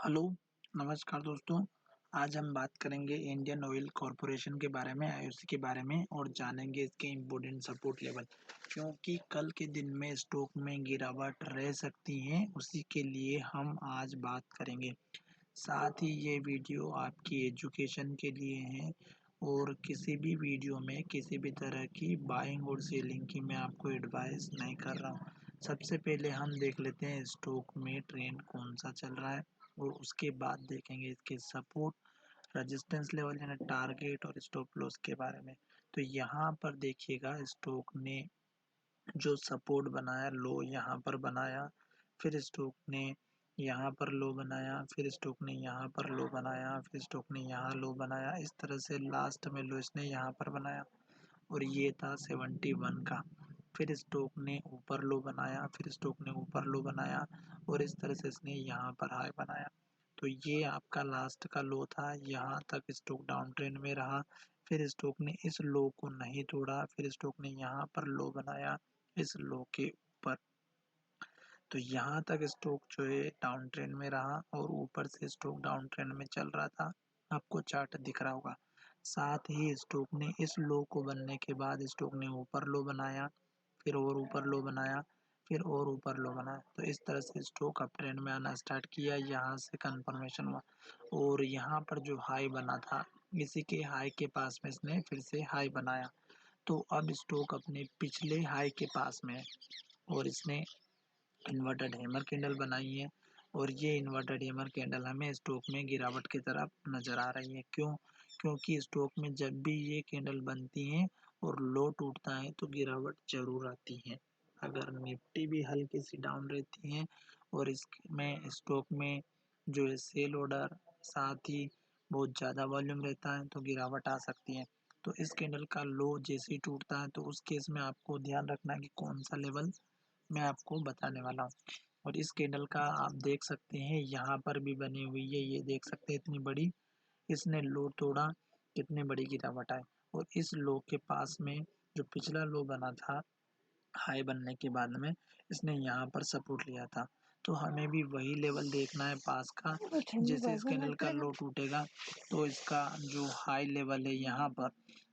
Hello, नमस्कार दोस्तों। आज हम बात करेंगे इंडियन ऑयल कॉर्पोरेशन के बारे में, आईओसी के बारे में और जानेंगे इसके इम्पोर्टेंट सपोर्ट लेवल। क्योंकि कल के दिन में स्टॉक में गिरावट रह सकती है, उसी के लिए हम आज बात करेंगे। साथ ही ये वीडियो आपकी एजुकेशन के लिए है और किसी भी वीडियो में किसी भी तरह की बाइंग और सेलिंग की मैं आपको एडवाइस नहीं कर रहा हूँ। सबसे पहले हम देख लेते हैं स्टॉक में ट्रेंड कौन सा चल रहा है और उसके बाद देखेंगे इसके सपोर्ट, रेजिस्टेंस लेवल यानी टारगेट और स्टॉप लॉस के बारे में। तो यहाँ पर देखिएगा स्टॉक ने जो सपोर्ट बनाया, लो यहाँ पर बनाया, फिर स्टॉक ने यहाँ पर लो बनाया, फिर स्टॉक ने यहाँ पर लो बनाया, फिर स्टॉक ने यहाँ लो बनाया। इस तरह से लास्ट में लो इसने यहाँ पर बनाया और ये था 71 का। फिर स्टॉक ने ऊपर लो बनाया, फिर स्टॉक ने ऊपर लो बनाया और इस तरह से इसने यहाँ पर हाई बनाया। तो ये आपका लास्ट का लो था, यहाँ तक स्टॉक डाउन ट्रेंड में रहा। फिर स्टॉक ने इस लो को नहीं तोड़ा, फिर स्टॉक ने यहाँ पर लो बनाया इस लो के ऊपर। तो यहाँ तक स्टॉक जो है डाउन ट्रेंड में रहा और ऊपर से स्टॉक डाउन ट्रेंड में चल रहा था, आपको चार्ट दिख रहा होगा। साथ ही स्टॉक ने इस लो को बनने के बाद स्टॉक ने ऊपर लो बनाया, फिर और ऊपर लो बनाया, फिर और ऊपर लो बनाया। तो इस तरह से स्टॉक अप ट्रेंड में आना स्टार्ट किया, यहाँ से कंफर्मेशन हुआ और यहाँ पर जो हाई बना था, इसी के हाई के पास में इसने फिर से हाई बनाया। तो अब स्टॉक अपने पिछले हाई के पास में है और इसने इन्वर्टेड हैमर कैंडल बनाई है और ये इन्वर्टेड हैमर कैंडल हमें स्टॉक में गिरावट की तरफ नज़र आ रही है। क्यों? क्योंकि स्टॉक में जब भी ये कैंडल बनती हैं और लो टूटता है तो गिरावट ज़रूर आती है। अगर निफ्टी भी हल्की सी डाउन रहती है और इसमें स्टॉक में जो है सेल ऑर्डर, साथ ही बहुत ज़्यादा वॉल्यूम रहता है तो गिरावट आ सकती है। तो इस कैंडल का लो जैसे ही टूटता है तो उस केस में आपको ध्यान रखना है कि कौन सा लेवल मैं आपको बताने वाला हूँ। और इस कैंडल का आप देख सकते हैं यहाँ पर भी बनी हुई है, ये देख सकते हैं इतनी बड़ी, इसने लो तोड़ा, कितनी बड़ी गिरावट आए। और इस लो के पास में जो पिछला लो बना था हाई बनने के बाद में, इसने यहाँ पर सपोर्ट लिया था। तो हमें भी वही लेवल देखना है पास का। जैसे इस कैंडल का लो टूटेगा तो इसका जो हाई लेवल है यहाँ पर,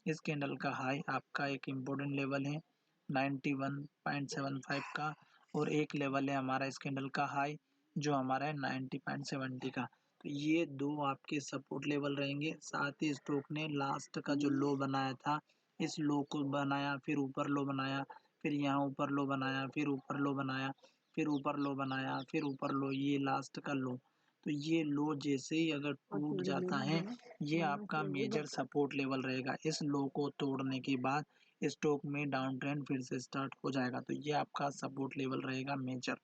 इस कैंडल का हाई आपका एक इम्पोर्टेंट लेवल है 91.75 का और एक लेवल है हमारा इस कैंडल का हाई जो हमारा है 90.70 का। तो ये दो आपके सपोर्ट लेवल रहेंगे। साथ ही स्टॉक ने लास्ट का जो लो बनाया था, इस लो को बनाया, फिर ऊपर लो बनाया, फिर यहाँ ऊपर लो बनाया, फिर ऊपर लो बनाया, फिर ऊपर लो बनाया, फिर ऊपर लो, ये लास्ट का लो। तो ये लो जैसे ही अगर टूट जाता है, ये आपका मेजर सपोर्ट लेवल रहेगा। इस लो को तोड़ने के बाद स्टॉक में डाउन ट्रेंड फिर से स्टार्ट हो जाएगा। तो ये आपका सपोर्ट लेवल रहेगा मेजर।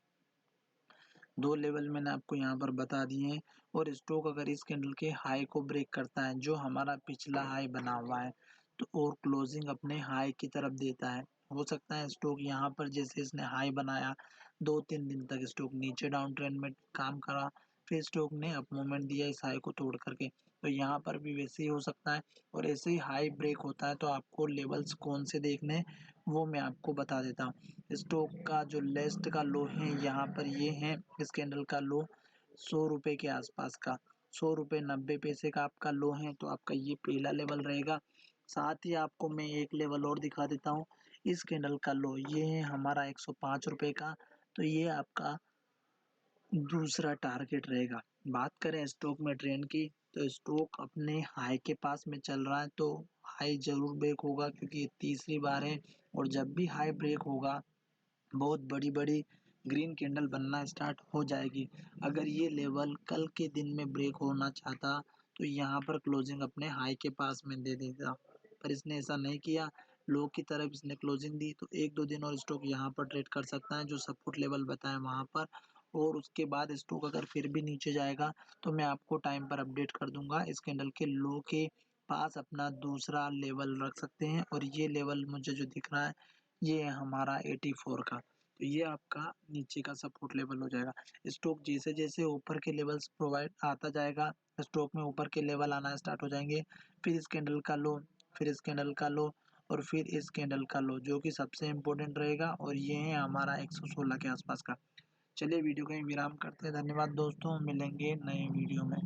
दो लेवल मैंने आपको यहाँ पर बता दिए हैं और स्टॉक अगर इस कैंडल के हाई को ब्रेक करता है, जो हमारा पिछला हाई बना हुआ है, तो और क्लोजिंग अपने हाई की तरफ देता है, हो सकता है स्टॉक यहाँ पर जैसे इसने हाई बनाया 2-3 दिन तक स्टॉक नीचे डाउन ट्रेंड में काम करा, फिर स्टॉक ने अप मूवमेंट दिया इस हाई को तोड़ करके। तो यहाँ पर भी वैसे ही हो सकता है और ऐसे ही हाई ब्रेक होता है। तो आपको लेवल्स कौन से देखने हैं वो मैं आपको बता देता हूँ। स्टॉक का जो लेस्ट का लो है यहाँ पर ये है, इस कैंडल का लो 100 रुपये के आसपास का, 100 रुपये 90 पैसे का आपका लो है। तो आपका ये पहला लेवल रहेगा। साथ ही आपको मैं एक लेवल और दिखा देता हूँ। इस कैंडल का लो ये है हमारा 105 रुपये का, तो ये आपका दूसरा टारगेट रहेगा। बात करें स्टॉक में ट्रेंड की, तो स्टॉक अपने हाई के पास में चल रहा है तो हाई ज़रूर ब्रेक होगा, क्योंकि ये तीसरी बार है और जब भी हाई ब्रेक होगा बहुत बड़ी-बड़ी ग्रीन कैंडल बनना स्टार्ट हो जाएगी। अगर ये लेवल कल के दिन में ब्रेक होना चाहता तो यहाँ पर क्लोजिंग अपने हाई के पास में दे देता, पर इसने ऐसा नहीं किया, लो की तरफ इसने क्लोजिंग दी। तो 1-2 दिन और स्टॉक यहाँ पर ट्रेड कर सकता है जो सपोर्ट लेवल बताएं वहाँ पर, और उसके बाद स्टॉक अगर फिर भी नीचे जाएगा तो मैं आपको टाइम पर अपडेट कर दूंगा। इस कैंडल के लो के पास अपना दूसरा लेवल रख सकते हैं और ये लेवल मुझे जो दिख रहा है ये है हमारा 84 का। तो ये आपका नीचे का सपोर्ट लेवल हो जाएगा। स्टॉक जैसे-जैसे ऊपर के लेवल्स प्रोवाइड आता जाएगा, स्टॉक में ऊपर के लेवल आना स्टार्ट हो जाएँगे। फिर इस कैंडल का लो, फिर इस कैंडल का लो और फिर इस कैंडल का लो, जो कि सबसे इम्पोर्टेंट रहेगा और ये है हमारा 116 के आसपास का। चलिए वीडियो का यहीं विराम करते हैं। धन्यवाद दोस्तों, मिलेंगे नए वीडियो में।